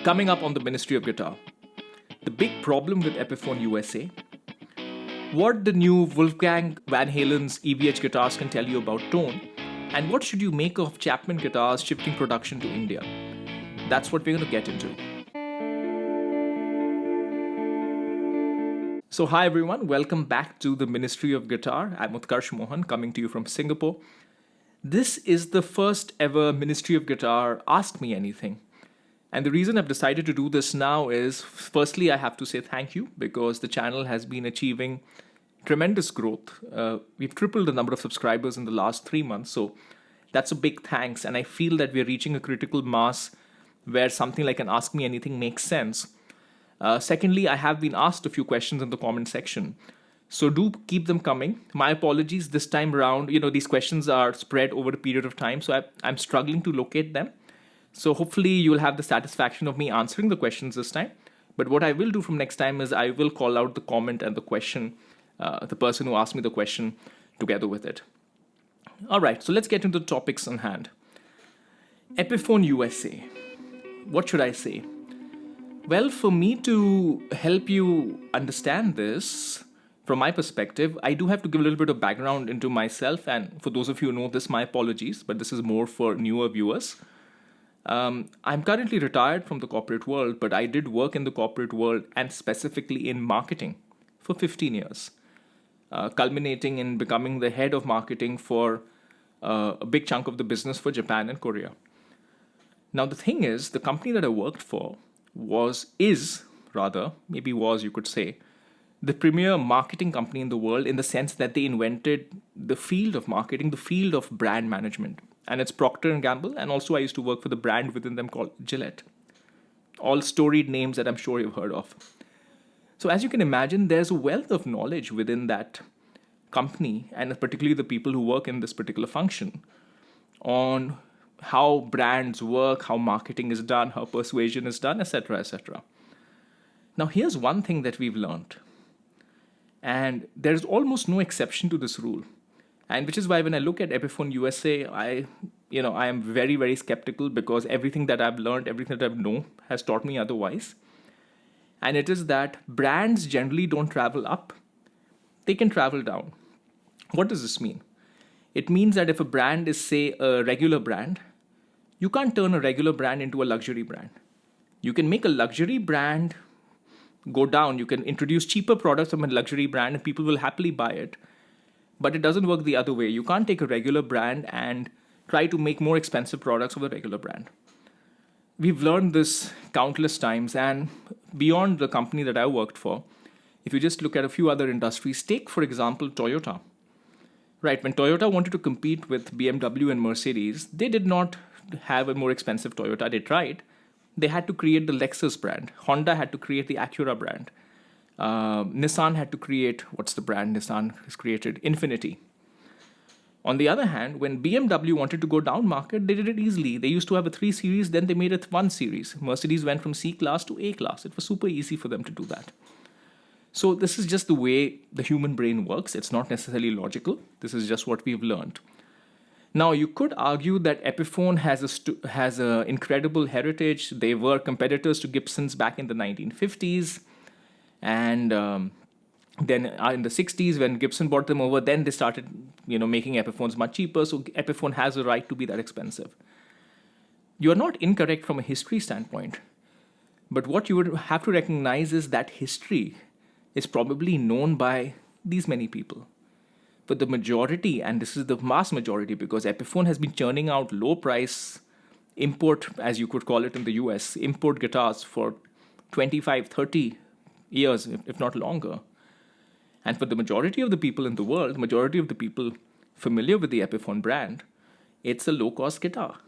Coming up on the Ministry of Guitar, the big problem with Epiphone USA, what the new Wolfgang Van Halen's EVH guitars can tell you about tone, and what should you make of Chapman Guitars shifting production to India. That's what we're going to get into. So hi everyone, welcome back to the Ministry of Guitar. I'm Utkarsh Mohan coming to you from Singapore. This is the first ever Ministry of Guitar Ask Me Anything. And the reason I've decided to do this now is, firstly, I have to say thank you because the channel has been achieving tremendous growth. We've tripled the number of subscribers in the last 3 months. So that's a big thanks. And I feel that we're reaching a critical mass where something like an Ask Me Anything makes sense. Secondly, I have been asked a few questions in the comment section. So do keep them coming. My apologies this time around. These questions are spread over a period of time. So I'm struggling to locate them. So hopefully you'll have the satisfaction of me answering the questions this time. But what I will do from next time is I will call out the comment and the question, the person who asked me the question together with it. All right, so let's get into the topics on hand. Epiphone USA. What should I say? Well, for me to help you understand this, from my perspective, I do have to give a little bit of background into myself. And for those of you who know this, my apologies, but this is more for newer viewers. I'm currently retired from the corporate world, but I did work in the corporate world and specifically in marketing for 15 years, culminating in becoming the head of marketing for a big chunk of the business for Japan and Korea. Now, the thing is, the company that I worked for is, you could say, the premier marketing company in the world in the sense that they invented the field of marketing, the field of brand management. And it's Procter & Gamble. And also I used to work for the brand within them called Gillette. All storied names that I'm sure you've heard of. So as you can imagine, there's a wealth of knowledge within that company, and particularly the people who work in this particular function, on how brands work, how marketing is done, how persuasion is done, etc., etc. Now, here's one thing that we've learned. And there's almost no exception to this rule. And which is why when I look at Epiphone USA, I am very, very skeptical because everything that I've learned, everything that I've known has taught me otherwise. And it is that brands generally don't travel up. They can travel down. What does this mean? It means that if a brand is, say, a regular brand, you can't turn a regular brand into a luxury brand. You can make a luxury brand go down. You can introduce cheaper products from a luxury brand and people will happily buy it. But it doesn't work the other way. You can't take a regular brand and try to make more expensive products of a regular brand. We've learned this countless times, and beyond the company that I worked for, if you just look at a few other industries, take, for example, Toyota. Right, when Toyota wanted to compete with BMW and Mercedes, they did not have a more expensive Toyota. They tried. They had to create the Lexus brand. Honda had to create the Acura brand. Nissan had to create, what's the brand Nissan has created? Infiniti. On the other hand, when BMW wanted to go down market, they did it easily. They used to have a 3 Series, then they made it 1 Series. Mercedes went from C class to A class. It was super easy for them to do that. So this is just the way the human brain works. It's not necessarily logical. This is just what we've learned. Now, you could argue that Epiphone has an incredible heritage. They were competitors to Gibson's back in the 1950s. And then in the 60s, when Gibson bought them over, then they started, making Epiphones much cheaper. So Epiphone has a right to be that expensive. You are not incorrect from a history standpoint. But what you would have to recognize is that history is probably known by these many people. But the majority, and this is the mass majority, because Epiphone has been churning out low price import, as you could call it in the US, import guitars for 25, 30 years, if not longer. And for the majority of the people in the world, majority of the people familiar with the Epiphone brand, it's a low-cost guitar.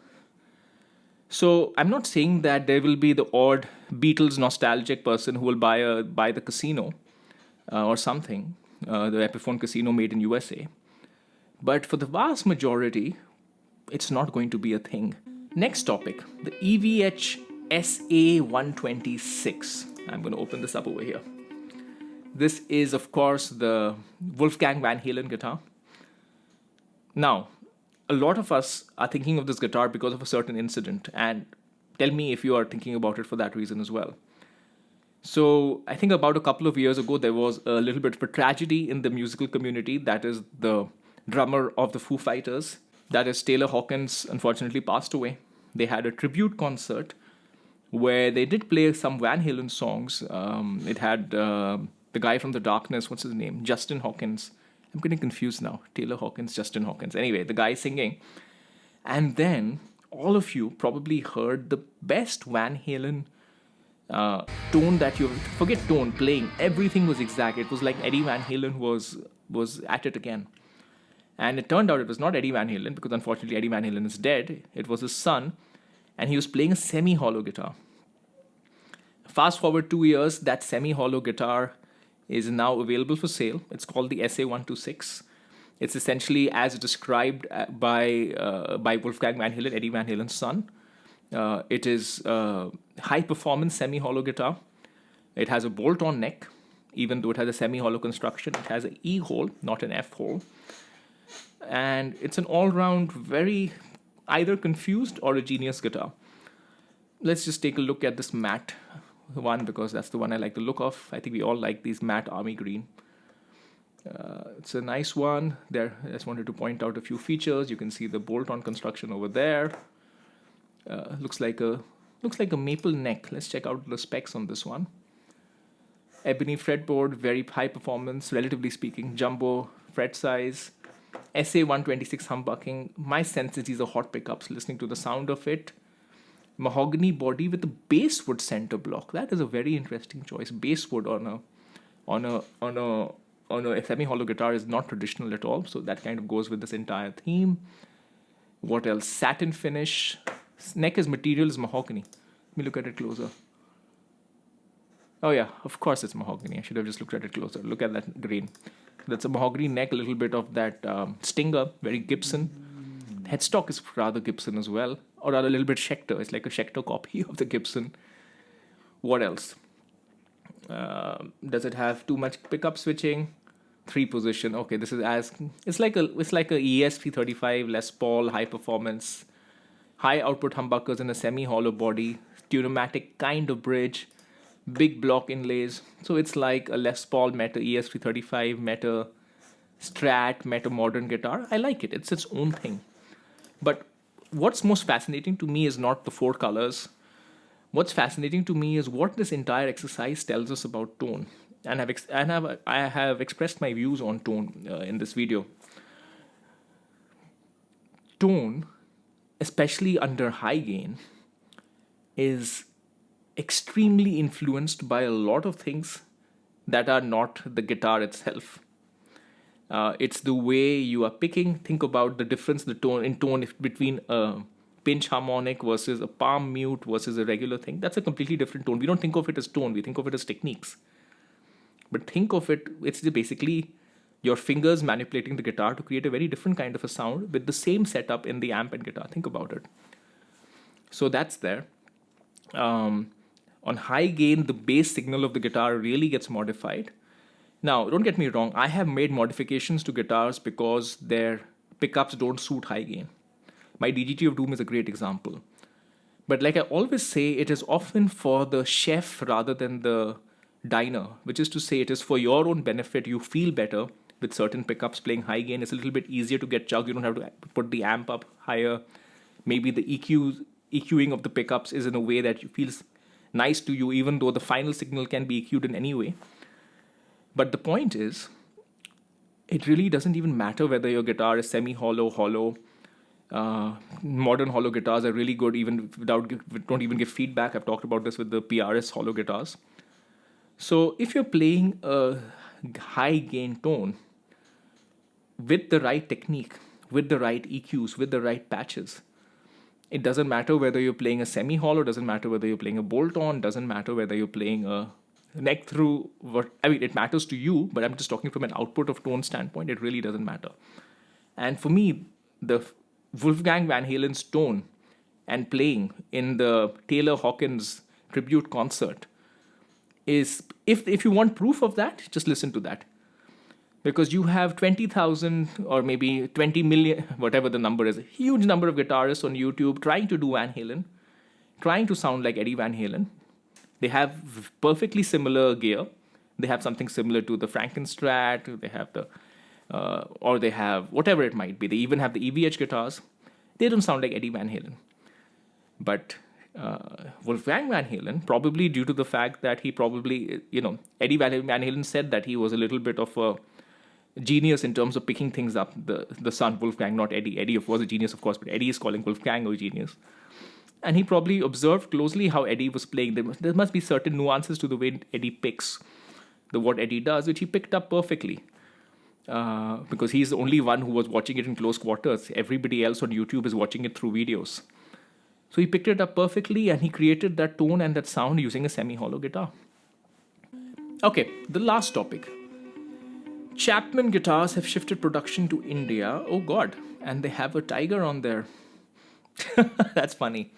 So I'm not saying that there will be the odd Beatles nostalgic person who will buy the Casino or something, the Epiphone Casino made in USA. But for the vast majority, it's not going to be a thing. Next topic, the EVH SA-126. I'm going to open this up over here. This is, of course, the Wolfgang Van Halen guitar. Now, a lot of us are thinking of this guitar because of a certain incident. And tell me if you are thinking about it for that reason as well. So I think about a couple of years ago, there was a little bit of a tragedy in the musical community. That is, the drummer of the Foo Fighters, that is Taylor Hawkins, unfortunately passed away. They had a tribute concert where they did play some Van Halen songs. It had the guy from The Darkness, what's his name? Justin Hawkins. I'm getting confused now. Taylor Hawkins, Justin Hawkins. Anyway, the guy singing. And then all of you probably heard the best Van Halen tone that you forget tone playing. Everything was exact. It was like Eddie Van Halen was at it again. And it turned out it was not Eddie Van Halen, because unfortunately Eddie Van Halen is dead. It was his son, and he was playing a semi-hollow guitar. Fast forward 2 years, that semi-hollow guitar is now available for sale. It's called the SA-126. It's essentially as described by Wolfgang Van Halen, Eddie Van Halen's son. It is a high-performance semi-hollow guitar. It has a bolt-on neck, even though it has a semi-hollow construction. It has an E hole, not an F hole. And it's an all-round, very either confused or a genius guitar. Let's just take a look at this matte one, because that's the one I like the look of. I think we all like these matte army green. It's a nice one. There, I just wanted to point out a few features. You can see the bolt-on construction over there. Looks like a maple neck. Let's check out the specs on this one. Ebony fretboard, very high performance, relatively speaking. Jumbo fret size. SA-126 humbucking. My sense is these are hot pickups. Listening to the sound of it. Mahogany body with a basswood center block. That is a very interesting choice. Basswood on a semi-hollow guitar is not traditional at all. So that kind of goes with this entire theme. What else? Satin finish. Neck is material is mahogany. Let me look at it closer. Oh yeah, of course it's mahogany. I should have just looked at it closer. Look at that grain. That's a mahogany neck, a little bit of that stinger, very Gibson. Headstock is rather Gibson as well, or rather a little bit Schecter. It's like a Schecter copy of the Gibson. What else? Does it have too much pickup switching? 3-position. Okay, this is it's like a ESP35 Les Paul, high performance, high output humbuckers in a semi-hollow body, tunematic kind of bridge, big block inlays. So it's like a Les Paul met a ESP35 met a Strat met a modern guitar. I like it. It's its own thing. But what's most fascinating to me is not the 4 colors. What's fascinating to me is what this entire exercise tells us about tone. And I have expressed my views on tone in this video. Tone, especially under high gain, is extremely influenced by a lot of things that are not the guitar itself. It's the way you are picking. Think about the difference in tone between a pinch harmonic versus a palm mute versus a regular thing. That's a completely different tone. We don't think of it as tone. We think of it as techniques. But think of it, it's basically your fingers manipulating the guitar to create a very different kind of a sound with the same setup in the amp and guitar. Think about it. So that's there. On high gain, the bass signal of the guitar really gets modified. Now, don't get me wrong, I have made modifications to guitars because their pickups don't suit high gain. My DGT of Doom is a great example. But like I always say, it is often for the chef rather than the diner, which is to say it is for your own benefit. You feel better with certain pickups playing high gain. It's a little bit easier to get chugged. You don't have to put the amp up higher. Maybe the EQing of the pickups is in a way that feels nice to you, even though the final signal can be EQ'd in any way. But the point is, it really doesn't even matter whether your guitar is semi-hollow, hollow. Modern hollow guitars are really good even don't even give feedback. I've talked about this with the PRS hollow guitars. So if you're playing a high gain tone with the right technique, with the right EQs, with the right patches, it doesn't matter whether you're playing a semi-hollow, doesn't matter whether you're playing a bolt-on, doesn't matter whether you're playing a neck through. It matters to you, but I'm just talking from an output of tone standpoint. It really doesn't matter. And for me, the Wolfgang Van Halen's tone and playing in the Taylor Hawkins tribute concert is, if you want proof of that, just listen to that. Because you have 20,000 or maybe 20 million, whatever the number is, a huge number of guitarists on YouTube trying to do Van Halen, trying to sound like Eddie Van Halen. They have perfectly similar gear. They have something similar to the Frankenstrat. They have or they have whatever it might be. They even have the EVH guitars. They don't sound like Eddie Van Halen. But Wolfgang Van Halen, probably due to the fact that he probably, Eddie Van Halen said that he was a little bit of a genius in terms of picking things up. The son, Wolfgang, not Eddie. Eddie was a genius, of course, but Eddie is calling Wolfgang a genius. And he probably observed closely how Eddie was playing. There must be certain nuances to the way Eddie picks, what Eddie does, which he picked up perfectly. Because he's the only one who was watching it in close quarters. Everybody else on YouTube is watching it through videos. So he picked it up perfectly and he created that tone and that sound using a semi-hollow guitar. Okay, the last topic. Chapman Guitars have shifted production to India. Oh God, and they have a tiger on there. That's funny.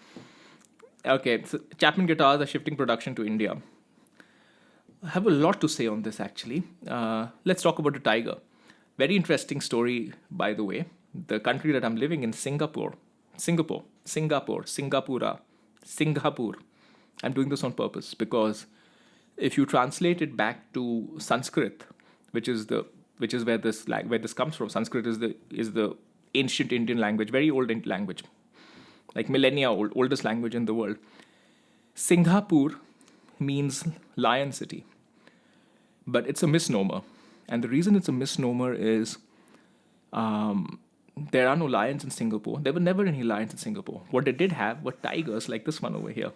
Okay, so Chapman Guitars are shifting production to India. I have a lot to say on this actually. Let's talk about the tiger. Very interesting story, by the way. The country that I'm living in, Singapore. I'm doing this on purpose because if you translate it back to Sanskrit, which is where this comes from. Sanskrit is the ancient Indian language, very old Indian language, like millennia old, oldest language in the world. Singapore means lion city, but it's a misnomer, and the reason it's a misnomer is there are no lions in Singapore. There were never any lions in Singapore. What they did have were tigers like this one over here.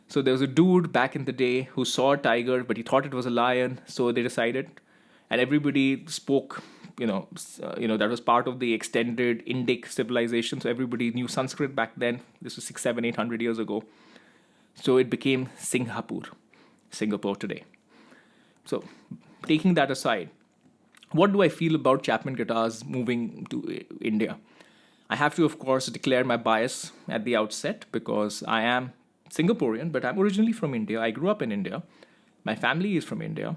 So there was a dude back in the day who saw a tiger, but he thought it was a lion. So they decided, and everybody spoke, that was part of the extended Indic civilization. So everybody knew Sanskrit back then. This was 600, 700, 800 years ago. So it became Singapore today. So taking that aside, what do I feel about Chapman Guitars moving to India? I have to, of course, declare my bias at the outset because I am Singaporean, but I'm originally from India. I grew up in India. My family is from India.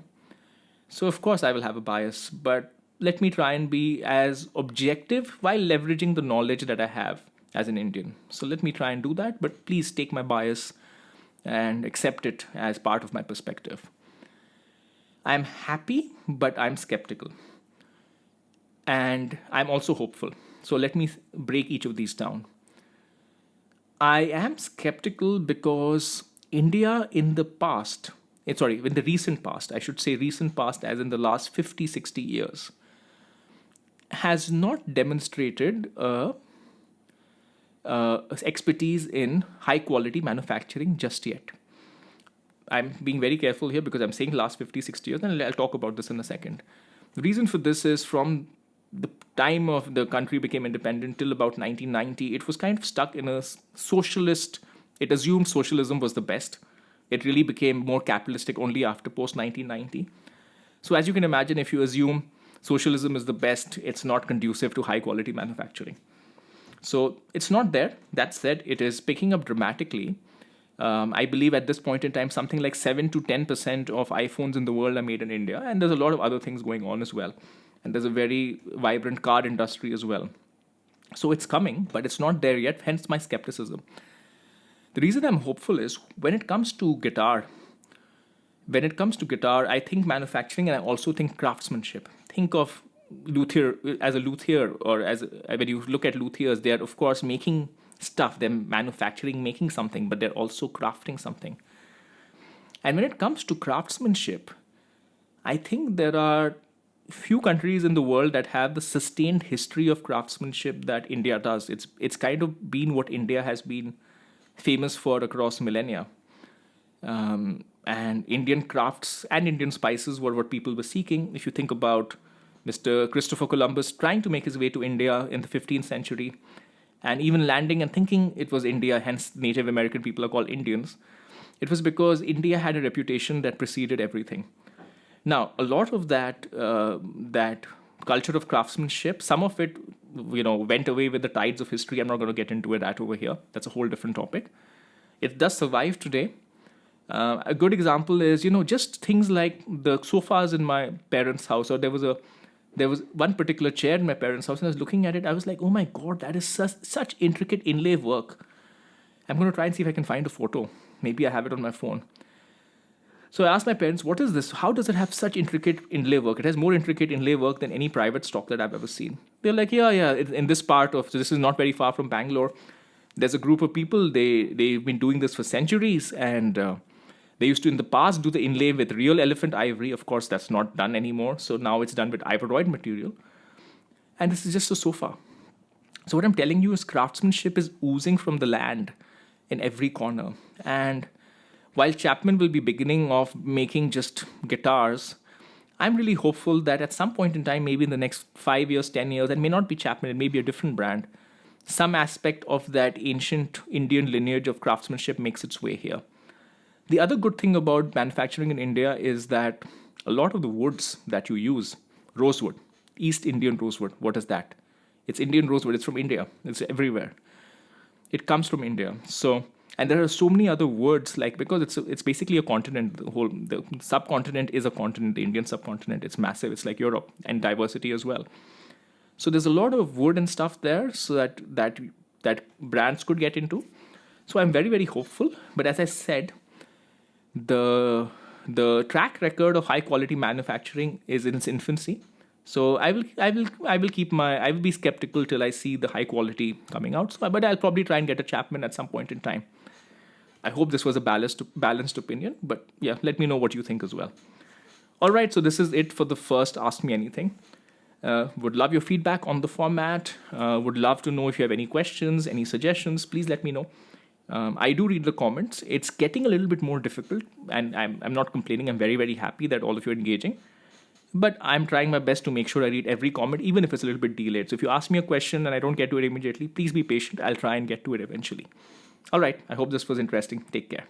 So, of course, I will have a bias, but let me try and be as objective while leveraging the knowledge that I have as an Indian. So let me try and do that, but please take my bias and accept it as part of my perspective. I'm happy, but I'm skeptical. And I'm also hopeful. So let me break each of these down. I am skeptical because India in the recent past, I should say recent past as in the last 50, 60 years, has not demonstrated expertise in high quality manufacturing just yet. I'm being very careful here because I'm saying last 50, 60 years, and I'll talk about this in a second. The reason for this is from the time of the country became independent till about 1990, it was kind of stuck in a socialist, it assumed socialism was the best. It really became more capitalistic only after post-1990. So as you can imagine, if you assume socialism is the best, it's not conducive to high-quality manufacturing. So it's not there. That said, it is picking up dramatically. I believe at this point in time, something like 7 to 10% of iPhones in the world are made in India. And there's a lot of other things going on as well. And there's a very vibrant car industry as well. So it's coming, but it's not there yet, hence my skepticism. The reason I'm hopeful is when it comes to guitar, I think manufacturing and I also think craftsmanship. Think of luthier as a luthier, or when you look at luthiers, they are of course making stuff, they're manufacturing, making something, but they're also crafting something. And when it comes to craftsmanship, I think there are few countries in the world that have the sustained history of craftsmanship that India does. It's kind of been what India has been famous for across millennia. And Indian crafts and Indian spices were what people were seeking. If you think about Mr. Christopher Columbus trying to make his way to India in the 15th century, and even landing and thinking it was India, hence Native American people are called Indians, it was because India had a reputation that preceded everything. Now, a lot of that culture of craftsmanship, some of it, went away with the tides of history. I'm not going to get into that over here. That's a whole different topic. It does survive today. A good example is, just things like the sofas in my parents' house, or there was one particular chair in my parents' house, and I was looking at it. I was like, oh my God, that is such intricate inlay work. I'm going to try and see if I can find a photo. Maybe I have it on my phone. So I asked my parents, what is this? How does it have such intricate inlay work? It has more intricate inlay work than any private stock that I've ever seen. They're like, yeah, in this part of, so this is not very far from Bangalore. There's a group of people, they've been doing this for centuries, and they used to in the past do the inlay with real elephant ivory. Of course, that's not done anymore. So now it's done with ivoroid material. And this is just a sofa. So what I'm telling you is craftsmanship is oozing from the land in every corner. And while Chapman will be beginning of making just guitars, I'm really hopeful that at some point in time, maybe in the next 5 years, 10 years, and may not be Chapman, it may be a different brand, some aspect of that ancient Indian lineage of craftsmanship makes its way here. The other good thing about manufacturing in India is that a lot of the woods that you use, rosewood, East Indian rosewood, what is that? It's Indian rosewood, it's from India, it's everywhere. It comes from India. So, and there are so many other words, like, because it's basically a continent, the subcontinent is a continent, the Indian subcontinent, it's massive, it's like Europe, and diversity as well. So there's a lot of wood and stuff there, so that brands could get into. So I'm very, very hopeful. But as I said, the track record of high quality manufacturing is in its infancy. So I will be skeptical till I see the high quality coming out. So, but I'll probably try and get a Chapman at some point in time. I hope this was a balanced opinion, but yeah, let me know what you think as well. All right, so this is it for the first Ask Me Anything. Would love your feedback on the format. Would love to know if you have any questions, any suggestions. Please let me know. I do read the comments. It's getting a little bit more difficult, and I'm not complaining. I'm very, very happy that all of you are engaging. But I'm trying my best to make sure I read every comment, even if it's a little bit delayed. So if you ask me a question and I don't get to it immediately, please be patient. I'll try and get to it eventually. All right. I hope this was interesting. Take care.